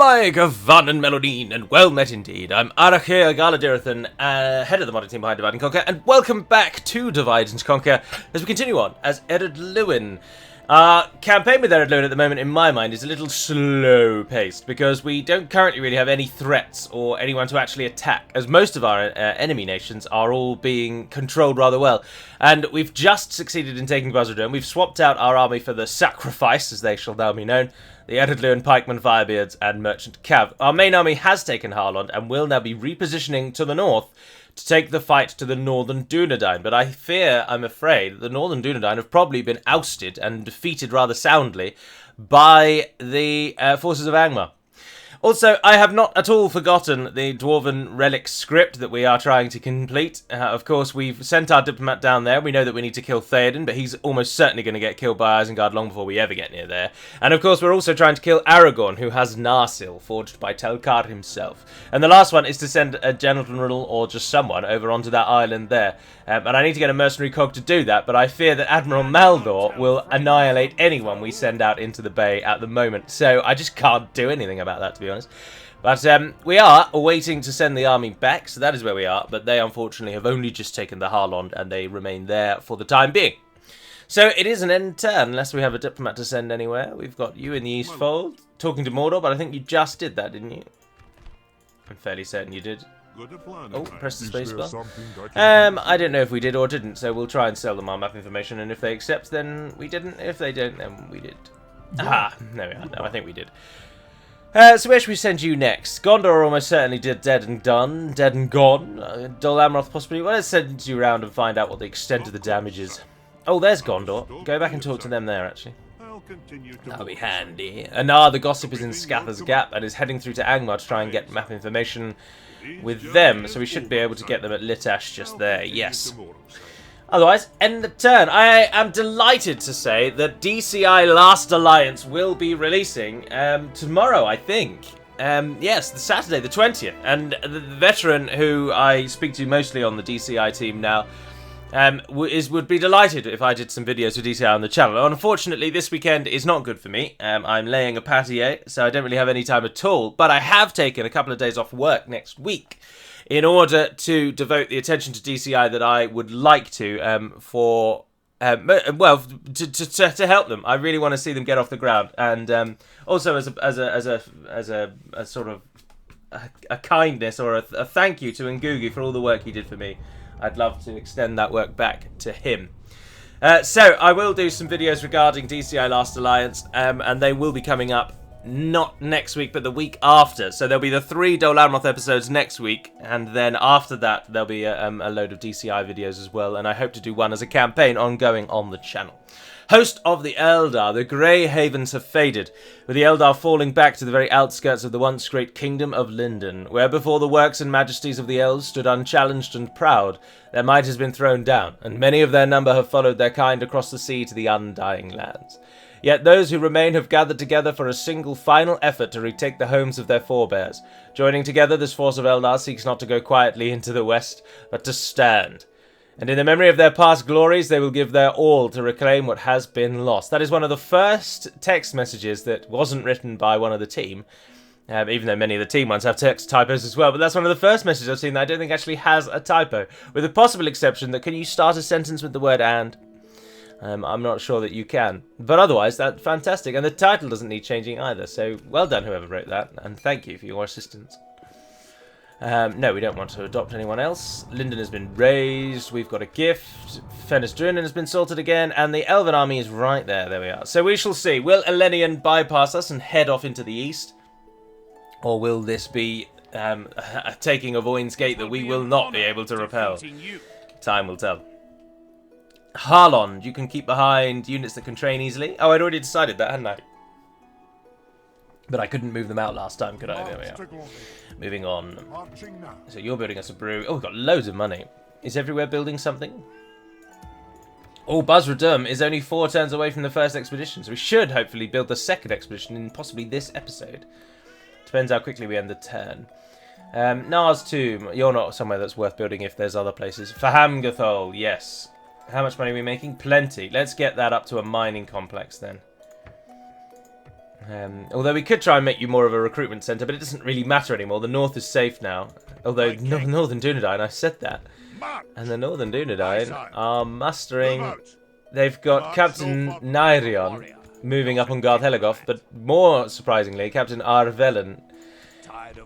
My Gavan and Melodine, and well met indeed. I'm Aragorn, head of the modern team behind Divide and Conquer, and welcome back to Divide and Conquer as we continue on as Ered Luin. Our campaign with Ered Luin at the moment, in my mind, is a little slow-paced because we don't currently really have any threats or anyone to actually attack, as most of our enemy nations are all being controlled rather well. And we've just succeeded in taking Buzzardome. We've swapped out our army for the Sacrifice, as they shall now be known, the Ered Luin, Pikemen, Firebeards, and Merchant Cav. Our main army has taken Harlond and will now be repositioning to the north to take the fight to the Northern Dunedain. But I'm afraid, the Northern Dunedain have probably been ousted and defeated rather soundly by the forces of Angmar. Also, I have not at all forgotten the Dwarven Relic script that we are trying to complete. Of course, we've sent our diplomat down there. We know that we need to kill Theoden, but he's almost certainly going to get killed by Isengard long before we ever get near there. And of course, we're also trying to kill Aragorn, who has Narsil, forged by Telkar himself. And the last one is to send a general or just someone over onto that island there. And I need to get a mercenary cog to do that, but I fear that Admiral Maldor will annihilate anyone we send out into the bay at the moment. So I just can't do anything about that, to be honest. But we are waiting to send the army back, so that is where we are. But they, unfortunately, have only just taken the Harlond, and they remain there for the time being. So it is an end turn, unless we have a diplomat to send anywhere. We've got you in the East Fold, talking to Mordor, but I think you just did that, didn't you? I'm fairly certain you did. Oh, press the space bar. I don't know if we did or didn't, so we'll try and sell them our map information, and if they accept, then we didn't. If they don't, then we did. Aha, there we are. No, I think we did. So where should we send you next? Gondor almost certainly did dead and done, dead and gone. Dol Amroth possibly. Well, let's send you around and find out what the extent of the damage is. Oh, there's Gondor. Go back and talk to them there, actually. That'll be handy. Anar the Gossip is in Scather's Gap and is heading through to Angmar to try and get map information with them, so we should be able to get them at Litash just there, yes. Otherwise, end the turn. I am delighted to say that DCI Last Alliance will be releasing tomorrow, I think. Yes, the Saturday, the 20th. And the veteran who I speak to mostly on the DCI team now would be delighted if I did some videos with DCI on the channel. Unfortunately, this weekend is not good for me. I'm laying a patio, so I don't really have any time at all. But I have taken a couple of days off work next week in order to devote the attention to DCI that I would like to to help them. I really want to see them get off the ground, and also as a sort of a kindness or a thank you to Ngugi for all the work he did for me. I'd love to extend that work back to him. So I will do some videos regarding DCI Last Alliance, and they will be coming up not next week, but the week after. So there'll be the 3 Dol Amroth episodes next week, and then after that there'll be a load of DCI videos as well, and I hope to do one as a campaign ongoing on the channel. Host of the Eldar, the Grey Havens have faded, with the Eldar falling back to the very outskirts of the once great kingdom of Lindon, where before the works and majesties of the elves stood unchallenged and proud, their might has been thrown down, and many of their number have followed their kind across the sea to the undying lands. Yet those who remain have gathered together for a single final effort to retake the homes of their forebears. Joining together, this force of Eldar seeks not to go quietly into the west, but to stand. And in the memory of their past glories, they will give their all to reclaim what has been lost. That is one of the first text messages that wasn't written by one of the team, even though many of the team ones have text typos as well. But that's one of the first messages I've seen that I don't think actually has a typo, with the possible exception that can you start a sentence with the word and? I'm not sure that you can. But otherwise, that's fantastic. And the title doesn't need changing either. So well done, whoever wrote that. And thank you for your assistance. No, we don't want to adopt anyone else. Linden has been raised. We've got a gift. Fenris Drunen has been salted again. And the Elven army is right there. There we are. So we shall see. Will Elenian bypass us and head off into the east? Or will this be a taking of Oin's Gate that we will not be able to repel? Time will tell. Harlond, you can keep behind units that can train easily. Oh, I'd already decided that, hadn't I? But I couldn't move them out last time, could I? There we are. Moving on. So you're building us a brew. Oh, we've got loads of money. Is everywhere building something? Oh, Buzzardome is only 4 turns away from the first expedition, so we should hopefully build the second expedition in possibly this episode. Depends how quickly we end the turn. Nar's Tomb. You're not somewhere that's worth building if there's other places. Fahamgathol, yes. How much money are we making? Plenty. Let's get that up to a mining complex then. Although we could try and make you more of a recruitment centre, but it doesn't really matter anymore. The north is safe now. Although Northern Dunedain, I said that. And the Northern Dunedain are mustering. They've got Captain Nairion moving up on Garth Heligoth, but more surprisingly, Captain Arvelen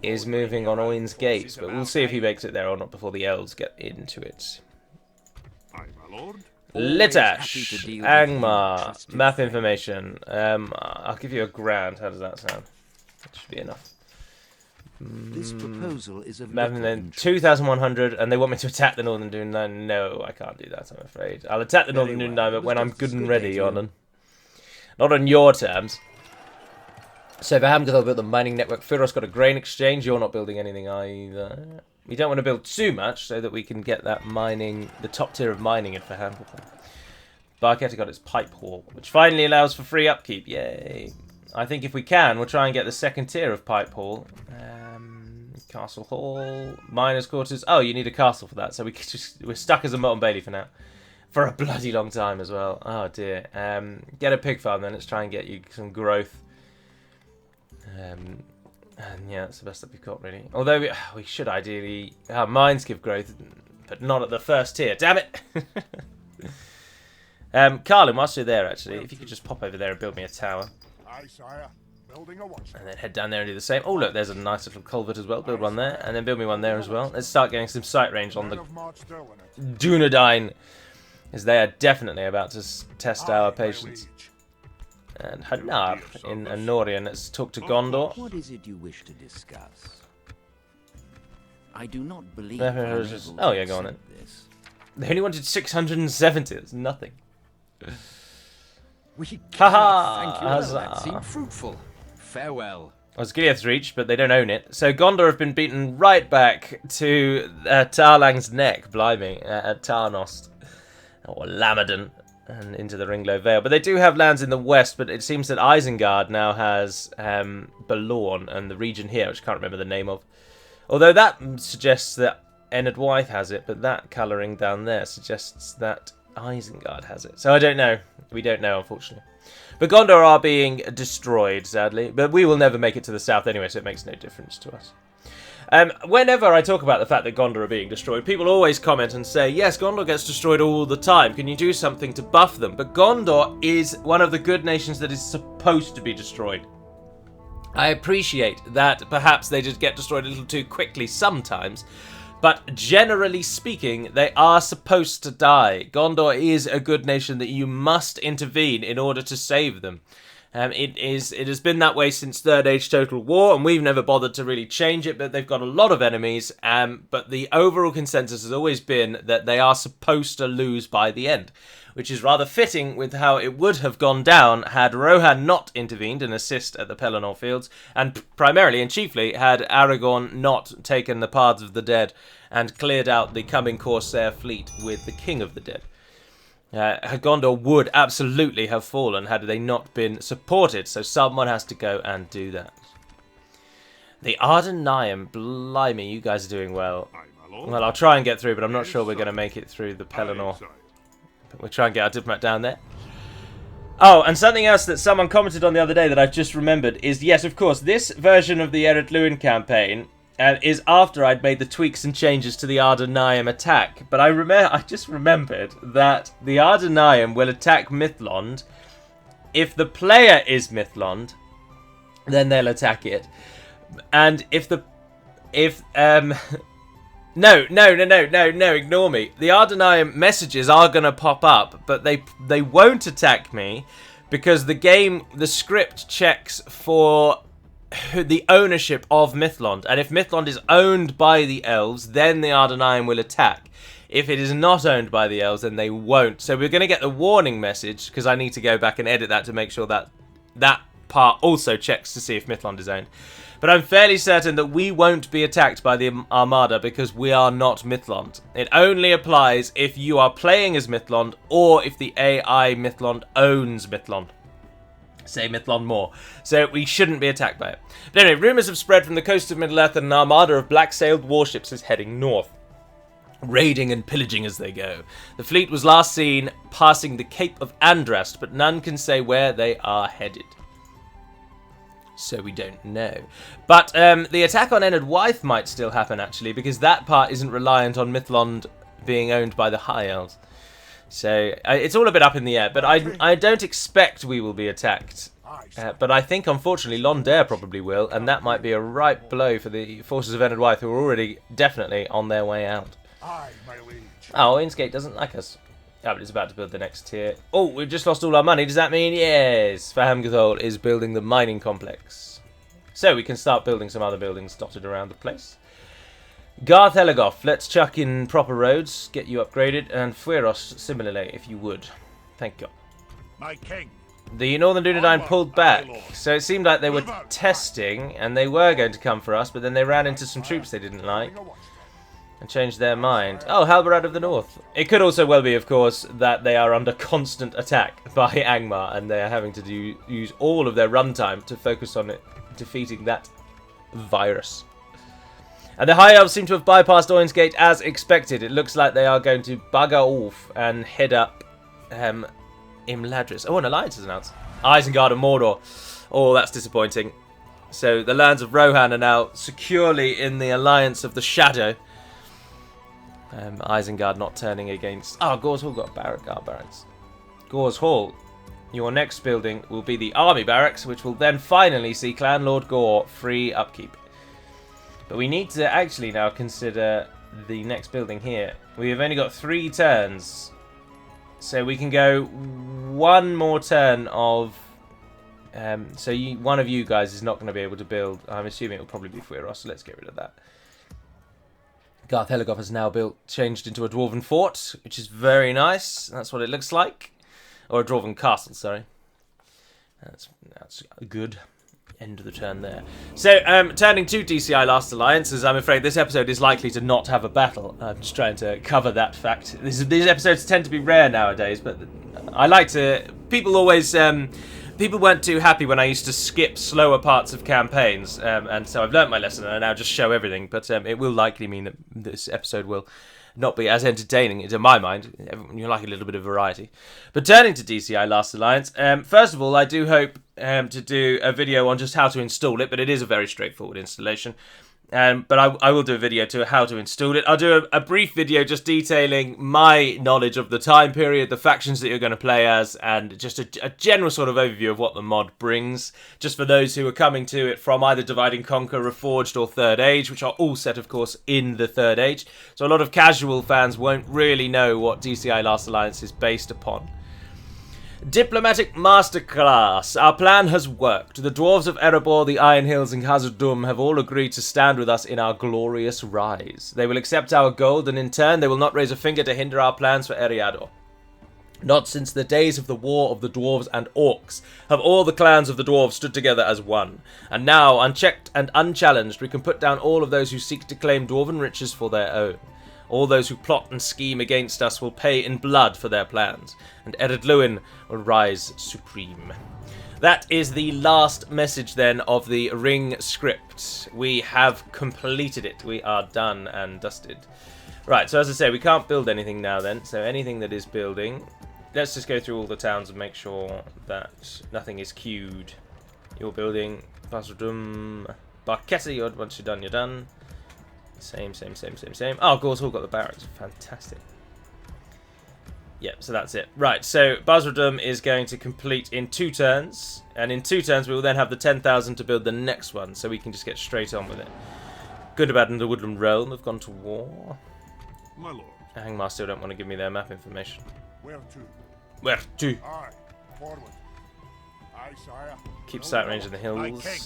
is moving on Oin's Gates. But we'll see if he makes it there or not before the elves get into it. Litash, Angmar, map information. I'll give you a grand. How does that sound? That should be enough. This proposal is of Map then 2,100, and they want me to attack the Northern Dunedain. No, I can't do that. I'm afraid. I'll attack the Northern Dunedain, but when I'm good and ready, Yonan. Not on your terms. So for Hamgathol built the mining network. Firos got a grain exchange. You're not building anything either. We don't want to build too much so that we can get that mining, the top tier of mining in for Hamgathol. Barketa got its pipe hall, which finally allows for free upkeep. Yay. I think if we can, we'll try and get the second tier of pipe hall. Castle hall, miners' quarters. Oh, you need a castle for that, so we're stuck as a Motte and Bailey for now. For a bloody long time as well. Oh dear. Get a pig farm then. Let's try and get you some growth. And yeah, that's the best that we've got really. Although we should ideally mines give growth, but not at the first tier. Damn it! Carlin, whilst you're there, actually, if you could just pop over there and build me a tower. Aye, sire. Building a watch. And then head down there and do the same. Oh look, there's a nice little culvert as well. Build one there, and then build me one there as well. Let's start getting some sight range on the Dunedain, as they are definitely about to test our patience. And Hanar in Anorian. Let's talk to Gondor. What is it you wish to discuss? I do not believe. Oh yeah, go on then. They only wanted 670. That's nothing. We cannot thank you. That seemed fruitful. Farewell. Well, Gilead's reached, but they don't own it. So Gondor have been beaten right back to Tarlang's neck, blimey, at Tarnost, or Lamadan, and into the Ringlow Vale. But they do have lands in the west, but it seems that Isengard now has Belorn and the region here, which I can't remember the name of. Although that suggests that Enid Wythe has it, but that colouring down there suggests that Isengard has it. So I don't know. We don't know, unfortunately. But Gondor are being destroyed, sadly. But we will never make it to the south anyway, so it makes no difference to us. Whenever I talk about the fact that Gondor are being destroyed, people always comment and say, yes, Gondor gets destroyed all the time. Can you do something to buff them? But Gondor is one of the good nations that is supposed to be destroyed. I appreciate that perhaps they just get destroyed a little too quickly sometimes. But generally speaking, they are supposed to die. Gondor is a good nation that you must intervene in order to save them. It has been that way since Third Age Total War, and we've never bothered to really change it, but they've got a lot of enemies, but the overall consensus has always been that they are supposed to lose by the end, which is rather fitting with how it would have gone down had Rohan not intervened and assist at the Pelennor Fields, and primarily and chiefly had Aragorn not taken the Paths of the Dead and cleared out the coming Corsair fleet with the King of the Dead. Gondor would absolutely have fallen had they not been supported, so someone has to go and do that. The Arden Nyam, blimey, you guys are doing well. Well, I'll try and get through, but I'm not sure we're going to make it through the Pelennor. But we'll try and get our diplomat down there. Oh, and something else that someone commented on the other day that I've just remembered is, yes, of course, this version of the Ered Luin campaign is after I'd made the tweaks and changes to the Ardenayam attack. But I just remembered that the Ardenayam will attack Mithlond. If the player is Mithlond, then they'll attack it. And No, ignore me. The Ardenayam messages are going to pop up, but they won't attack me because the script checks for the ownership of Mithlond. And if Mithlond is owned by the elves, then the Ardenayam will attack. If it is not owned by the elves, then they won't. So we're going to get the warning message, because I need to go back and edit that to make sure that that part also checks to see if Mithlond is owned. But I'm fairly certain that we won't be attacked by the Armada because we are not Mithlond. It only applies if you are playing as Mithlond or if the AI Mithlond owns Mithlond. Say Mithlond more. So we shouldn't be attacked by it. But anyway, rumours have spread from the coast of Middle-earth that an armada of black-sailed warships is heading north, raiding and pillaging as they go. The fleet was last seen passing the Cape of Andrast, but none can say where they are headed. So we don't know. But the attack on Ered Luin might still happen, actually, because that part isn't reliant on Mithlond being owned by the High Elves. So it's all a bit up in the air, but I don't expect we will be attacked. But I think, unfortunately, Londare probably will, and that might be a right blow for the forces of Ered Luin, who are already definitely on their way out. Aye, my liege. Oh, Innsgate doesn't like us. Oh, but it's about to build the next tier. Oh, we've just lost all our money. Does that mean, yes, Fahamgathol is building the mining complex. So we can start building some other buildings dotted around the place. Garth Heligoth, let's chuck in proper roads, get you upgraded, and Fueros similarly, if you would. Thank you. My king. The Northern Dunedain pulled back, so it seemed like they were testing, and they were going to come for us, but then they ran into some troops they didn't like, and changed their mind. Oh, Halbarad of the North. It could also well be, of course, that they are under constant attack by Angmar, and they are having to use all of their runtime to focus on defeating that virus. And the High Elves seem to have bypassed Oinsgate as expected. It looks like they are going to bugger off and head up Imladris. Oh, an alliance is announced. Isengard and Mordor. Oh, that's disappointing. So the lands of Rohan are now securely in the alliance of the Shadow. Isengard not turning against... Oh, Gors Hall got barracks. Gors Hall. Your next building will be the army barracks, which will then finally see Clan Lord Gore free upkeep. But we need to actually now consider the next building here. We have only got 3 turns. So we can go one more turn of... one of you guys is not going to be able to build. I'm assuming it will probably be Fueros, so let's get rid of that. Garth Heligoth has now changed into a Dwarven fort, which is very nice. That's what it looks like. Or a Dwarven castle, sorry. That's good. End of the turn there. So, turning to DCI Last Alliance, as I'm afraid this episode is likely to not have a battle. I'm just trying to cover that fact. These episodes tend to be rare nowadays, but I like to... People always... people weren't too happy when I used to skip slower parts of campaigns, and so I've learnt my lesson and I now just show everything, but it will likely mean that this episode will not be as entertaining, in my mind. You like a little bit of variety. But turning to DCI Last Alliance, first of all, I do hope to do a video on just how to install it, but it is a very straightforward installation. But I will do a video to how to install it. I'll do a brief video just detailing my knowledge of the time period, the factions that you're going to play as, and just a general sort of overview of what the mod brings, just for those who are coming to it from either Divide and Conquer, Reforged, or Third Age, which are all set, of course, in the Third Age. So a lot of casual fans won't really know what DCI Last Alliance is based upon. Diplomatic Masterclass. Our plan has worked. The Dwarves of Erebor, the Iron Hills, and Khazad-dûm have all agreed to stand with us in our glorious rise. They will accept our gold, and in turn they will not raise a finger to hinder our plans for Eriador. Not since the days of the War of the Dwarves and Orcs have all the clans of the Dwarves stood together as one. And now, unchecked and unchallenged, we can put down all of those who seek to claim Dwarven riches for their own. All those who plot and scheme against us will pay in blood for their plans, and Ered Luin will rise supreme. That is the last message, then, of the Ring script. We have completed it. We are done and dusted. Right, so as I say, we can't build anything now, then. So anything that is building... Let's just go through all the towns and make sure that nothing is queued. You're building... Khazad-dûm... Barkessa, once you're done, you're done. Same. Oh, Gors Hall got the barracks. Fantastic. Yep, so that's it. Right, so Basradum is going to complete in 2 turns. And in 2 turns, we will then have the 10,000 to build the next one. So we can just get straight on with it. Gundabad and the Woodland Realm have gone to war. My lord. Angmar still don't want to give me their map information. Where to? Where to? Aye. Forward. Aye, sire. Keep sight range in the My hills. king.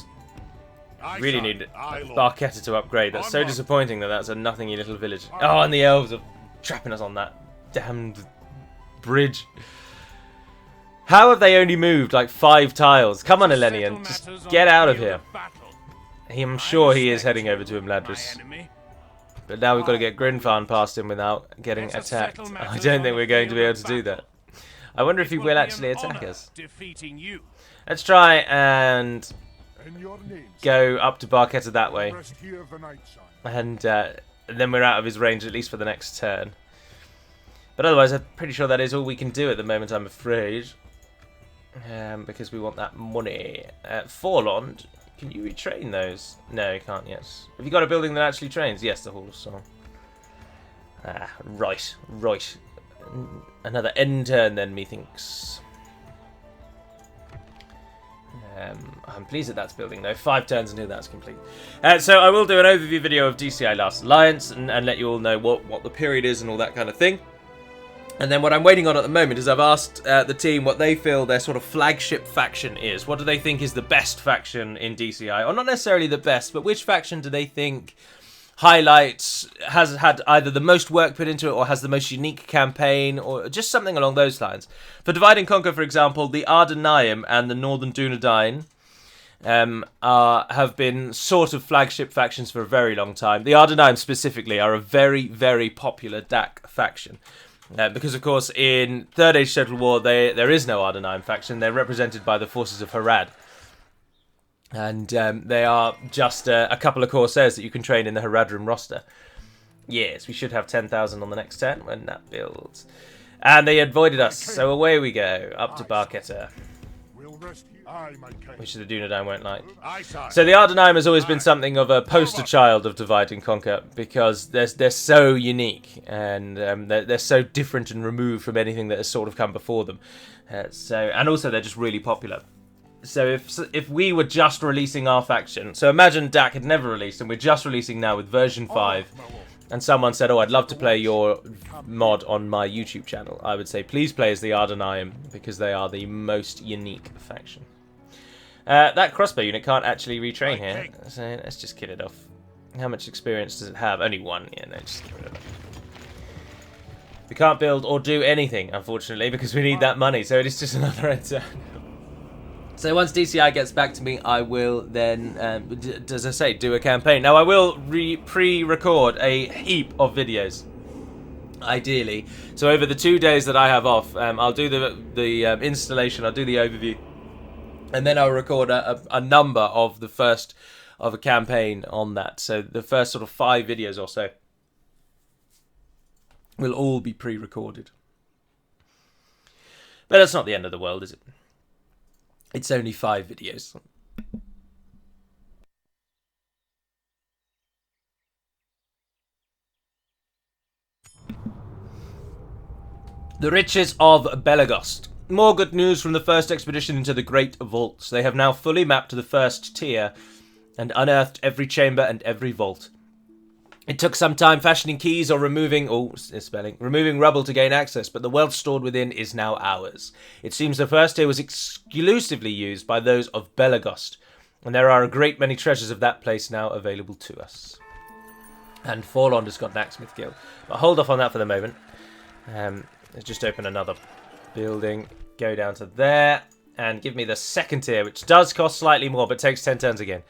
Aye, Really sire. need Aye, lord. Barketta to upgrade. That's so Onward. disappointing that that's a nothingy little village. Oh, and the elves are trapping us on that damned bridge. How have they only moved like 5 tiles? Come on, Elenian, just get out of here. I'm sure he is heading over to Imladris. But now we've got to get Grinfarn past him without getting attacked. I don't think we're going to be able to do that. I wonder if he will actually attack us. Let's try and In your name, go up to Barketta that way. rest here the night, son. And then we're out of his range, at least for the next turn. But otherwise, I'm pretty sure that is all we can do at the moment, I'm afraid. Because we want that money. Forlond, Can you retrain those? No, you can't yet. Have you got a building that actually trains? Yes, the Hall of Song. Ah, right. Another end turn then, methinks. I'm pleased that that's building though. 5 turns until that's complete. So I will do an overview video of DCI Last Alliance and let you all know what the period is and all that kind of thing. And then what I'm waiting on at the moment is I've asked the team what they feel their sort of flagship faction is. What do they think is the best faction in DCI? Or not necessarily the best, but which faction do they think highlights, has had either the most work put into it or has the most unique campaign or just something along those lines. For Divide and Conquer, for example, the Ardenaim and the Northern Dunedain have been sort of flagship factions for a very long time. The Ardenaim specifically are a very, very popular DAC faction. Because, of course, in Third Age Total War, there is no Ardenaim faction. They're represented by the forces of Harad. And they are just a couple of Corsairs that you can train in the Haradrim roster. Yes, we should have 10,000 on the next turn when that builds. And they avoided us, so away we go, up to Barketta. Which the Dunedain won't like. So the Ardenaim has always been something of a poster child of Divide and Conquer because they're so unique and they're so different and removed from anything that has sort of come before them. And also they're just really popular. So if we were just releasing our faction, so imagine DAC had never released and we're just releasing now with version 5, and someone said, oh, I'd love to play your mod on my YouTube channel, I would say, please play as the Ardenaim because they are the most unique faction. That crossbow unit can't actually retrain here, so let's just kill it off. How much experience does it have? Only 1. Yeah, no, just get rid of it. We can't build or do anything, unfortunately, because we need that money, so it is just another enter. So once DCI gets back to me, I will then, as I say, do a campaign. Now, I will pre-record a heap of videos, ideally. So over the 2 days that I have off, I'll do the installation, I'll do the overview, and then I'll record a number of the first of a campaign on that. So the first sort of 5 videos or so will all be pre-recorded. But that's not the end of the world, is it? It's only 5 videos. The riches of Belegost. More good news from the first expedition into the Great Vaults. They have now fully mapped the first tier and unearthed every chamber and every vault. It took some time fashioning keys or removing rubble to gain access, but the wealth stored within is now ours. It seems the first tier was exclusively used by those of Belegost, and there are a great many treasures of that place now available to us. And Forlond has got an Axsmith Guild. But hold off on that for the moment. Let's just open another building, go down to there, and give me the second tier, which does cost slightly more, but takes 10 turns again.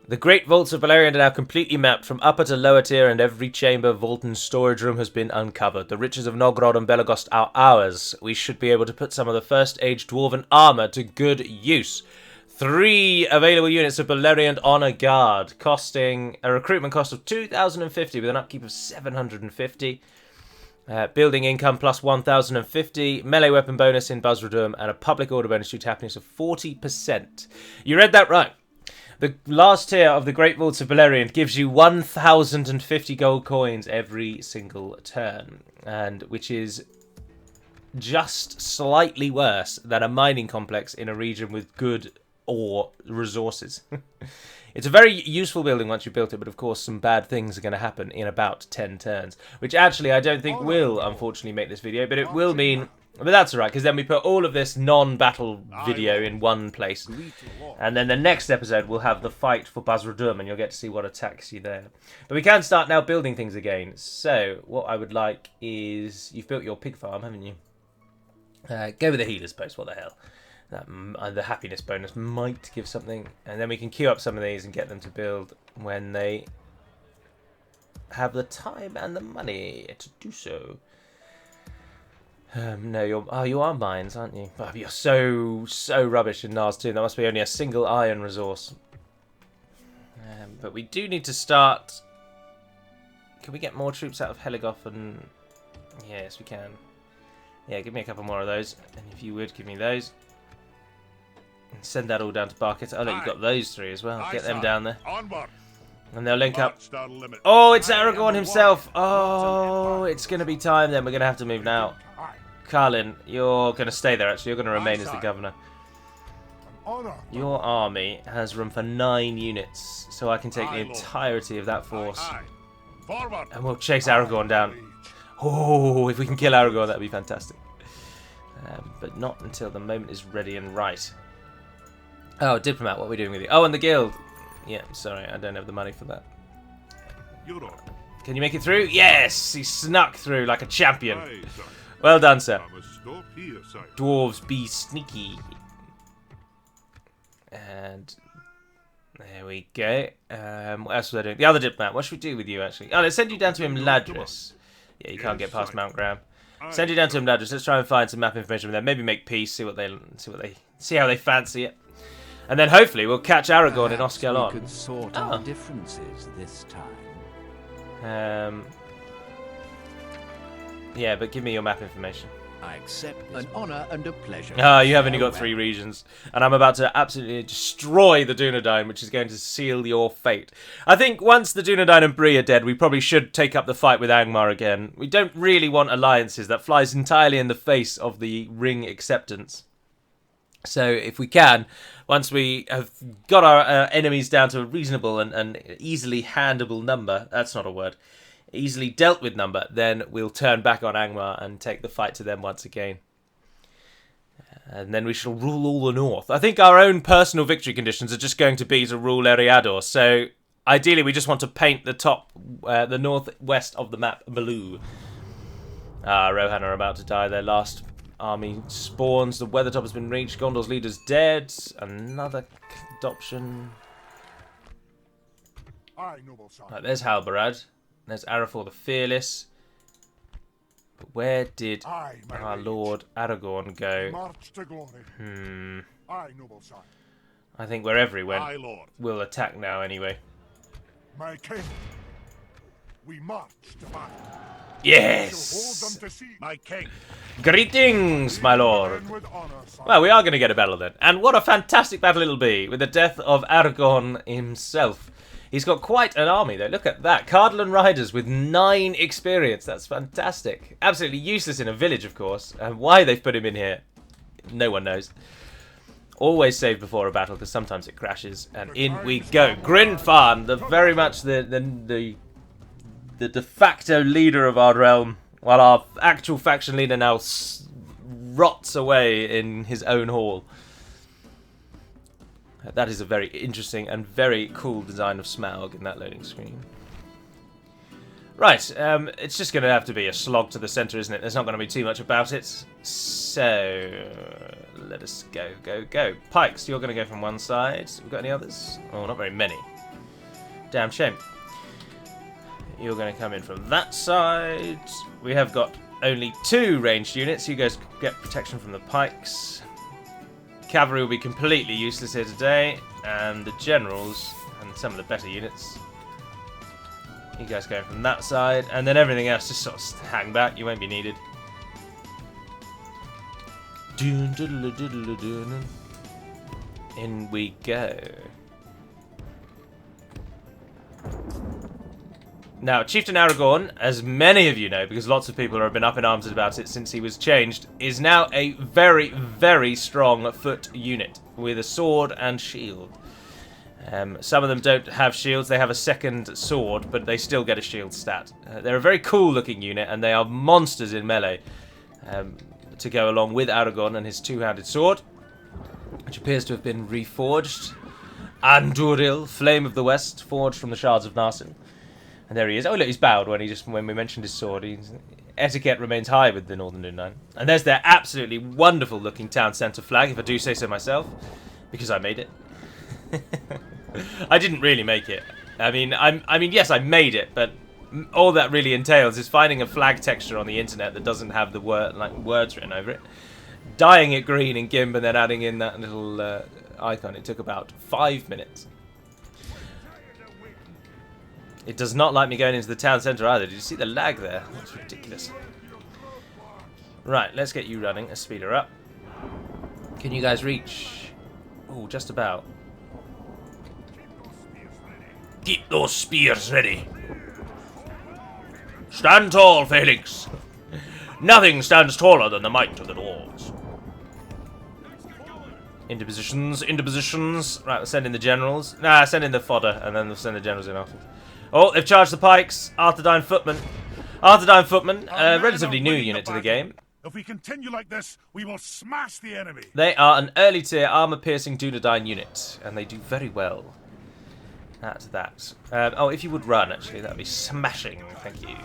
The great vaults of Beleriand are now completely mapped from upper to lower tier, and every chamber, vault and storage room has been uncovered. The riches of Nogrod and Belegost are ours. We should be able to put some of the first age dwarven armor to good use. 3 available units of Beleriand Honor Guard, costing a recruitment cost of 2,050 with an upkeep of 750. Building income plus 1,050, melee weapon bonus in Buzzradum, and a public order bonus due to happiness of 40%. You read that right. The last tier of the Great Vaults of Beleriand gives you 1,050 gold coins every single turn, and which is just slightly worse than a mining complex in a region with good ore resources. It's a very useful building once you've built it, but of course some bad things are going to happen in about 10 turns, which actually I don't think will, unfortunately, make this video, but it will mean... But that's alright, because then we put all of this non-battle video in one place. And then the next episode we'll have the fight for Buzzradum, and you'll get to see what attacks you there. But we can start now building things again. So, what I would like is... You've built your pig farm, haven't you? Go with the healer's post, what the hell. The happiness bonus might give something. And then we can queue up some of these and get them to build when they have the time and the money to do so. No, you are mines, aren't you? Oh, you're so rubbish in Nars 2. There must be only a single iron resource. But we do need to start... Can we get more troops out of Heligoth? And yes, we can. Yeah, give me a couple more of those. And if you would, give me those. Send that all down to Barkett. Oh, look, you've got those three as well. Aye, Get them sir. down there. Onward. And they'll link up. March to our limit. Oh, it's I am Aragorn a himself. warrior. Oh, it's going to be time then. We're going to have to move now. Aye. Carlin, you're going to stay there, actually. You're going to remain as the sir. governor. An honour. Your army has room for 9 units, so I can take the Aye, Lord. entirety of that force. Aye. Forward. And we'll chase Aragorn down. Oh, if we can kill Aragorn, that'd be fantastic. But not until the moment is ready and right. Oh, Diplomat, what are we doing with you? Oh, and the Guild. Yeah, sorry, I don't have the money for that. You're on. Can you make it through? Yes! He snuck through like a champion. Aye, sir. Well done, sir. I must stop here, sir. Dwarves be sneaky. And there we go. What else was I doing? The other Diplomat. What should we do with you, actually? Oh, let's send you down to Imladris. Yeah, you can't get past Mount Graham. Send you down to Imladris. Let's try and find some map information from there. Maybe make peace. See how they fancy it. And then hopefully we'll catch Aragorn in Ost We Gelon. could sort our differences this time. Yeah, but give me your map information. I accept this. An honor and a pleasure. Ah, you have only got Farewell. 3 regions, and I'm about to absolutely destroy the Dunedain, which is going to seal your fate. I think once the Dunedain and Bree are dead, we probably should take up the fight with Angmar again. We don't really want alliances. That flies entirely in the face of the ring acceptance. So if we can, once we have got our enemies down to a reasonable and easily handleable number, that's not a word, easily dealt with number, then we'll turn back on Angmar and take the fight to them once again. And then we shall rule all the north. I think our own personal victory conditions are just going to be to rule Eriador. So ideally we just want to paint the top, the northwest of the map blue. Rohan are about to die. Their last army spawns. The Weathertop has been reached. Gondor's leader's dead. Another adoption. Aye, noble sire. Right, there's Halbarad. There's Arathor the Fearless. But where did Aye, my our liege. Lord Aragorn go? March to glory. Aye, noble sire. I think wherever he went, Aye, lord. we'll attack now anyway. My king. We march to battle. Shall hold Yes! them to sea. My king. Greetings, my lord! Men with honor, sire. Well, we are going to get a battle then. And what a fantastic battle it'll be, with the death of Aragorn himself. He's got quite an army, though. Look at that. Cardinal Riders with 9 experience. That's fantastic. Absolutely useless in a village, of course. And why they've put him in here, no one knows. Always save before a battle, because sometimes it crashes. And in we go. Grinfarn, very much the de facto leader of our realm, while our actual faction leader now rots away in his own hall. That is a very interesting and very cool design of Smaug in that loading screen. Right, it's just going to have to be a slog to the centre, isn't it? There's not going to be too much about it. So, let us go, go, go. Pikes, you're going to go from one side. We've got any others? Oh, not very many. Damn shame. You're going to come in from that side. We have got only 2 ranged units. You guys get protection from the pikes. Cavalry will be completely useless here today, and the generals and some of the better units. You guys going from that side, and then everything else just sort of hang back. You won't be needed. In we go. Now, Chieftain Aragorn, as many of you know, because lots of people have been up in arms about it since he was changed, is now a very, very strong foot unit with a sword and shield. Some of them don't have shields, they have a second sword, but they still get a shield stat. They're a very cool looking unit, and they are monsters in melee to go along with Aragorn and his 2-handed sword, which appears to have been reforged. Anduril, Flame of the West, forged from the shards of Narsin. And there he is. Oh, look, he's bowed when we mentioned his sword. Etiquette remains high with the Northern Dunedain. And there's their absolutely wonderful looking town centre flag, if I do say so myself, because I made it. I didn't really make it. I mean, yes, I made it, but all that really entails is finding a flag texture on the internet that doesn't have the words written over it, dyeing it green in GIMP, and then adding in that little icon. It took about 5 minutes. It does not like me going into the town centre either. Did you see the lag there? That's ridiculous. Right, let's get you running. Let's speed her up. Can you guys reach? Oh, just about. Keep those spears ready. Stand tall, Felix. Nothing stands taller than the might of the dwarves. Into positions, into positions. Right, we'll send in the generals. Nah, send in the fodder, and then we'll send the generals in after. Oh, they've charged the pikes. Arthedain footmen. Arthedain footmen, a relatively new unit to the game. If we continue like this, we will smash the enemy. They are an early tier armor-piercing Dunedain unit, and they do very well. That's that. Oh, if you would run, actually, that would be smashing. Thank you.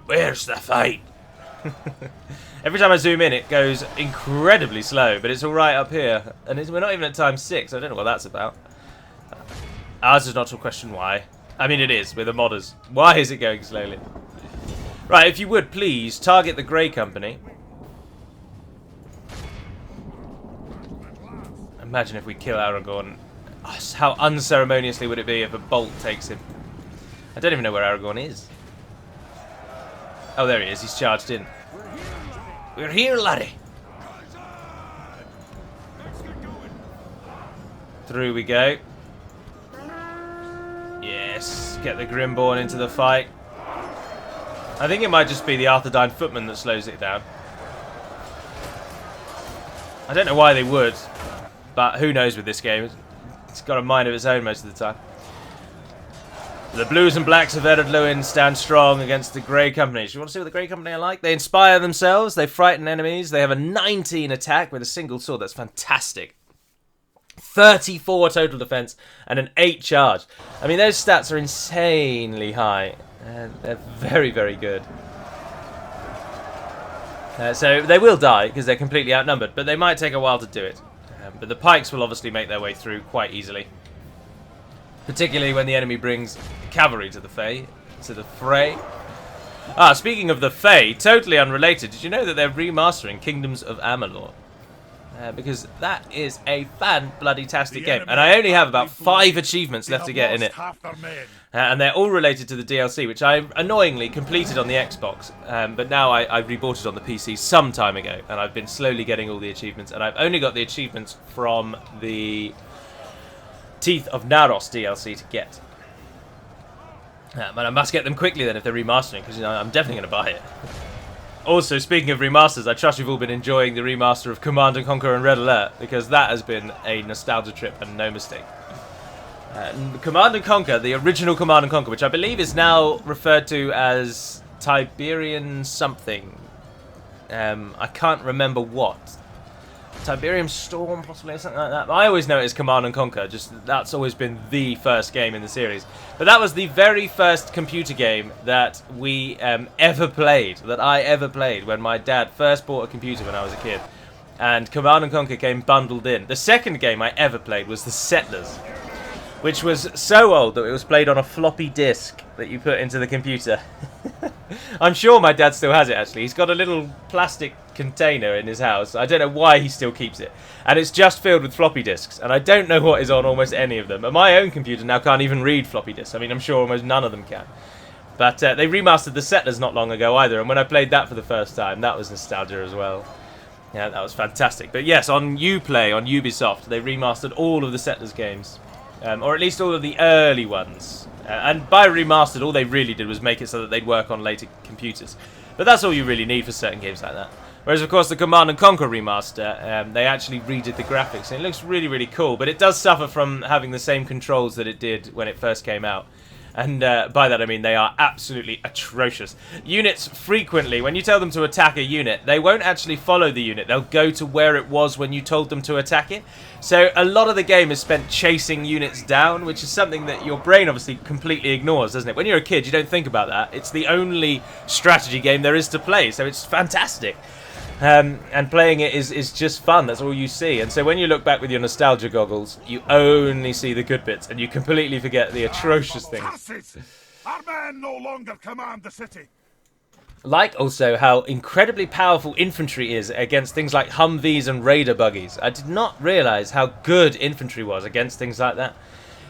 Where's the fight? Every time I zoom in, it goes incredibly slow, but it's all right up here. And we're not even at time 6. I don't know what that's about. Ours is not to question why. I mean, it is, with the modders. Why is it going slowly? Right, if you would, please, target the Grey Company. Imagine if we kill Aragorn. Oh, how unceremoniously would it be if a bolt takes him? I don't even know where Aragorn is. Oh, there he is. He's charged in. We're here, laddie. Through we go. Yes, get the Grimborn into the fight. I think it might just be the Arthedain footman that slows it down. I don't know why they would, but who knows with this game. It's got a mind of its own most of the time. The blues and blacks of Ered Luin stand strong against the Grey Company. Do you want to see what the Grey Company are like? They inspire themselves, they frighten enemies, they have a 19 attack with a single sword. That's fantastic. 34 total defense and an 8 charge. I mean, those stats are insanely high. They're very, very good. So they will die because they're completely outnumbered, but they might take a while to do it. But the pikes will obviously make their way through quite easily. Particularly when the enemy brings cavalry to the fray. Ah, speaking of the Fae, totally unrelated, did you know that they're remastering Kingdoms of Amalur? Because that is a fan-bloody-tastic game. And I only have about 5 achievements left to get in it. And they're all related to the DLC, which I annoyingly completed on the Xbox. But now I rebought it on the PC some time ago. And I've been slowly getting all the achievements. And I've only got the achievements from the Teeth of Naros DLC to get. But I must get them quickly then if they're remastering, because I'm definitely going to buy it. Also, speaking of remasters, I trust you've all been enjoying the remaster of Command & Conquer and Red Alert, because that has been a nostalgia trip and no mistake. Command & Conquer, the original Command & Conquer, which I believe is now referred to as Tiberian something. I can't remember what. Tiberium Storm, possibly, or something like that. I always know it as Command & Conquer, just that's always been the first game in the series. But that was the very first computer game that we ever played, that I ever played, when my dad first bought a computer when I was a kid. And Command & Conquer came bundled in. The second game I ever played was The Settlers, which was so old that it was played on a floppy disk that you put into the computer. I'm sure my dad still has it, actually. He's got a little plastic container in his house. I don't know why he still keeps it. And it's just filled with floppy disks. And I don't know what is on almost any of them. And my own computer now can't even read floppy disks. I mean, I'm sure almost none of them can. But they remastered The Settlers not long ago either. And when I played that for the first time, that was nostalgia as well. Yeah, that was fantastic. But yes, on Uplay, on Ubisoft, they remastered all of the Settlers games. Or at least all of the early ones. And by remastered, all they really did was make it so that they'd work on later computers. But that's all you really need for certain games like that. Whereas, of course, the Command & Conquer remaster, they actually redid the graphics. And it looks really, really cool. But it does suffer from having the same controls that it did when it first came out. And by that I mean they are absolutely atrocious. Units frequently, when you tell them to attack a unit, they won't actually follow the unit. They'll go to where it was when you told them to attack it. So a lot of the game is spent chasing units down, which is something that your brain obviously completely ignores, doesn't it? When you're a kid, you don't think about that. It's the only strategy game there is to play, so it's fantastic. And playing it is just fun. That's all you see. And so when you look back with your nostalgia goggles, you only see the good bits, and you completely forget the atrocious things. Our men no longer command the city. Like also how incredibly powerful infantry is against things like Humvees and Raider buggies. I did not realise how good infantry was against things like that.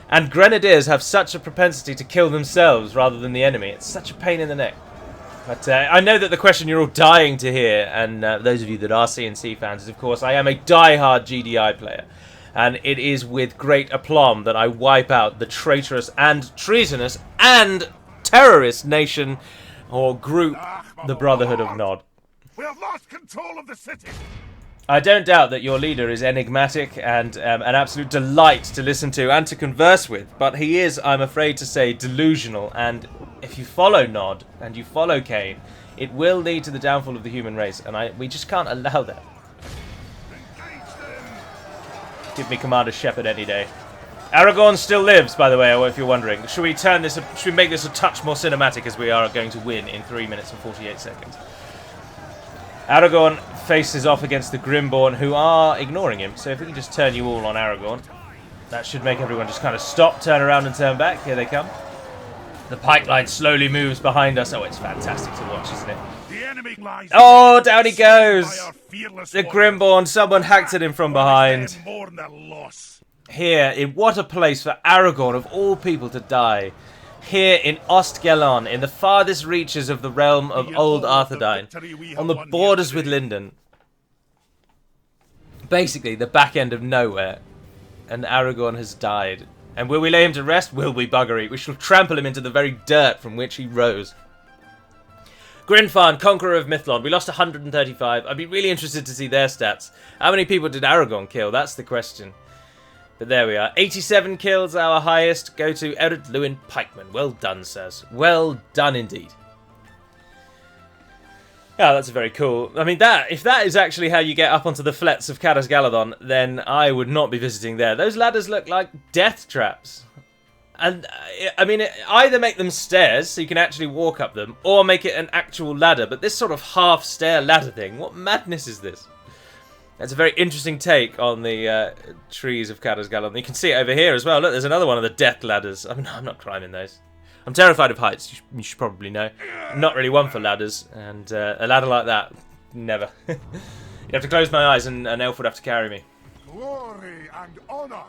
And Grenadiers have such a propensity to kill themselves rather than the enemy. It's such a pain in the neck. But I know that the question you're all dying to hear, and those of you that are CNC fans, is of course I am a die-hard GDI player. And it is with great aplomb that I wipe out the traitorous and treasonous and terrorist nation or group, the Brotherhood of Nod. We have lost control of the city. I don't doubt that your leader is enigmatic and an absolute delight to listen to and to converse with, but he is, I'm afraid to say, delusional, and if you follow Nod and you follow Cain, it will lead to the downfall of the human race, and we just can't allow that. Give me Commander Shepard any day. Aragorn still lives, by the way, if you're wondering. Should we make this a touch more cinematic, as we are going to win in 3 minutes and 48 seconds? Aragorn faces off against the Grimborn, who are ignoring him. So if we can just turn you all on Aragorn, that should make everyone just kind of stop, turn around and turn back. Here they come. The pipeline slowly moves behind us. Oh, it's fantastic to watch, isn't it? The enemy lies. Oh, down he goes! The Grimborn, someone hacked at him from behind. Here, in what a place for Aragorn, of all people, to die. Here in Ost Gelon, in the farthest reaches of the realm of Old Arthedain, on the borders with Lindon. Basically, the back end of nowhere. And Aragorn has died. And will we lay him to rest? Will we, buggery? We shall trample him into the very dirt from which he rose. Grinfarn, Conqueror of Mithlond. We lost 135. I'd be really interested to see their stats. How many people did Aragorn kill? That's the question. But there we are. 87 kills, our highest. Go to Ered Luin Pikeman. Well done, sirs. Well done indeed. Oh, that's very cool. I mean, if that is actually how you get up onto the flats of Cadas Galadon, then I would not be visiting there. Those ladders look like death traps. And, I mean, either make them stairs so you can actually walk up them, or make it an actual ladder. But this sort of half-stair ladder thing, what madness is this? That's a very interesting take on the trees of Cadas Galadon. You can see it over here as well. Look, there's another one of the death ladders. I mean, I'm not climbing those. I'm terrified of heights, you should probably know. I'm not really one for ladders, and a ladder like that, never. You'd have to close my eyes and an elf would have to carry me. Glory and honor.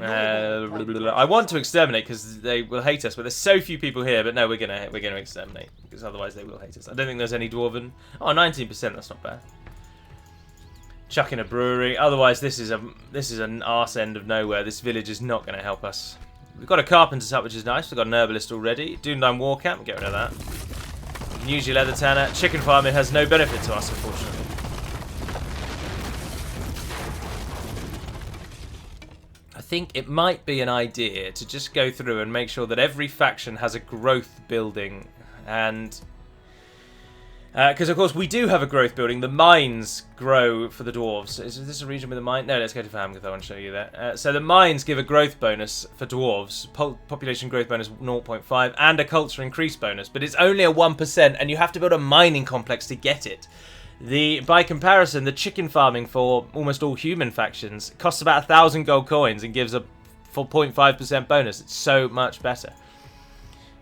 I want to exterminate because they will hate us, but there's so few people here. But no, we're gonna exterminate because otherwise they will hate us. I don't think there's any dwarven. Oh, 19%. That's not bad. Chuck in a brewery. Otherwise, this is an arse end of nowhere. This village is not going to help us. We've got a carpenter's hut, which is nice. We've got an herbalist already. Doomdine War Camp. Get rid of that. You can use your leather tanner. Chicken farming has no benefit to us, unfortunately. I think it might be an idea to just go through and make sure that every faction has a growth building, and because of course we do have a growth building. The mines grow for the dwarves. Is this a region with a mine? No, let's go to Famgathor and show you that. So the mines give a growth bonus for dwarves, population growth bonus 0.5, and a culture increase bonus, but it's only a 1%, and you have to build a mining complex to get it. By comparison, the chicken farming for almost all human factions costs about 1,000 gold coins and gives a 4.5% bonus. It's so much better.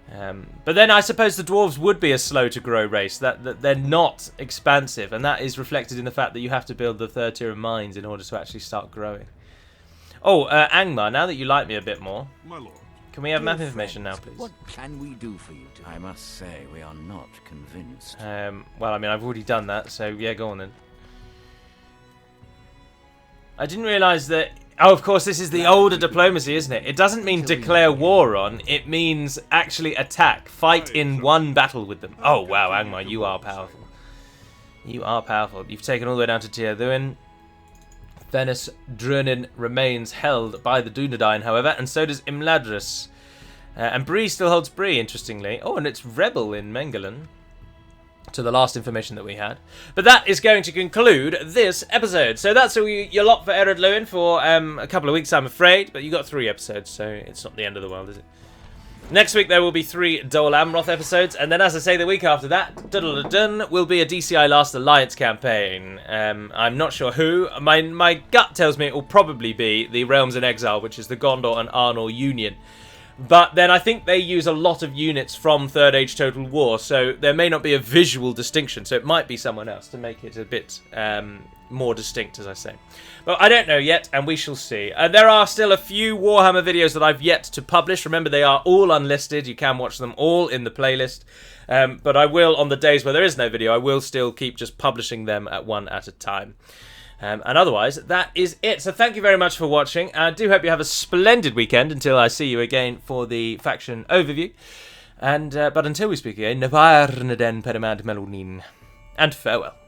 But then I suppose the dwarves would be a slow to grow race. That they're not expansive, and that is reflected in the fact that you have to build the third tier of mines in order to actually start growing. Oh, Angmar, now that you like me a bit more, My lord. can we have map information now, please? What can we do for you? I must say, we are not convinced. Well, I mean, I've already done that, so yeah, go on then. I didn't realise that... Oh, of course, this is the older diplomacy, isn't it? It doesn't mean declare war on, it means actually attack. Fight in one battle with them. Oh, wow, Angmar, you are powerful. You are powerful. You've taken all the way down to Tearthuin. Venice Drunin remains held by the Dunedain, however, and so does Imladris. And Bree still holds Bree, interestingly. Oh, and it's Rebel in Mengelin, to the last information that we had. But that is going to conclude this episode. So that's all your lot for Ered Luin for a couple of weeks, I'm afraid. But you got 3 episodes, so it's not the end of the world, is it? Next week there will be 3 Dol Amroth episodes, and then, as I say, the week after that, will be a DCI Last Alliance campaign. I'm not sure who. My gut tells me it will probably be the Realms in Exile, which is the Gondor and Arnor Union. But then I think they use a lot of units from Third Age Total War, so there may not be a visual distinction, so it might be someone else to make it a bit more distinct, as I say. But I don't know yet, and we shall see. There are still a few Warhammer videos that I've yet to publish. Remember, they are all unlisted. You can watch them all in the playlist. But I will, on the days where there is no video, I will still keep just publishing them one at a time. And otherwise, that is it. So thank you very much for watching. I do hope you have a splendid weekend until I see you again for the faction overview. And but until we speak again, and farewell.